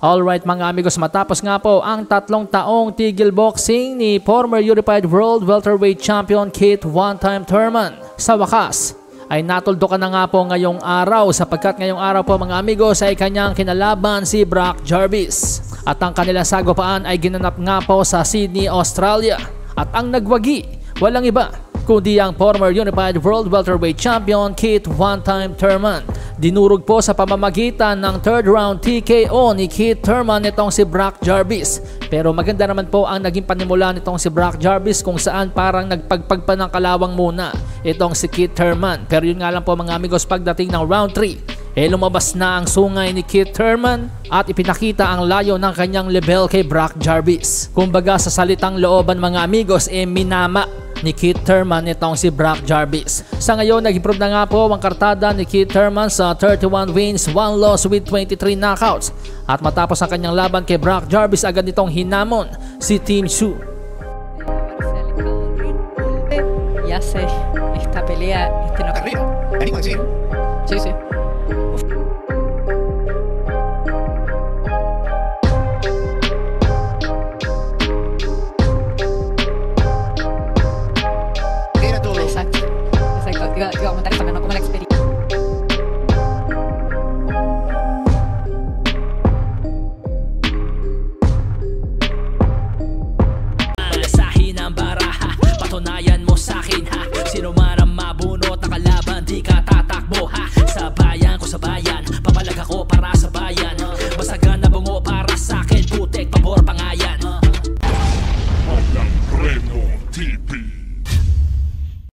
Alright mga amigos, matapos nga po ang 3 taong tigil boxing ni former Unified World Welterweight Champion Keith "One-Time" Thurman, sa wakas ay natuldukan na nga po ngayong araw, sapagkat ngayong araw po mga amigos ay kanyang kinalaban si Brock Jarvis. At ang kanilang sagupaan ay ginanap nga po sa Sydney, Australia. At ang nagwagi, walang iba kundi ang former Unified World Welterweight Champion Keith "One-Time" Thurman. Dinurog po sa pamamagitan ng 3rd round TKO ni Keith Thurman itong si Brock Jarvis. Pero maganda naman po ang naging panimula nitong si Brock Jarvis, kung saan parang nagpagpagpa ng kalawang muna itong si Keith Thurman. Pero yun nga lang po mga amigos, pagdating ng round 3 lumabas na ang sungay ni Keith Thurman at ipinakita ang layo ng kanyang level kay Brock Jarvis. Kumbaga sa salitang looban mga amigos, minama ni Keith Thurman itong si Brock Jarvis. Sa ngayon, nag-improve na nga po ang kartada ni Keith Thurman sa 31 wins, 1 loss with 23 knockouts. At matapos ang kanyang laban kay Brock Jarvis, agad nitong hinamon si Tim Tszyu. Ya sé, esta pelea no... Arriba, anima, sí. Sí, sí. Iba a comentar eso, no como la experiencia. Malasahin ang baraha, patunayan mo sa'kin ha. Sino man ang mabunot na kalaban, di ka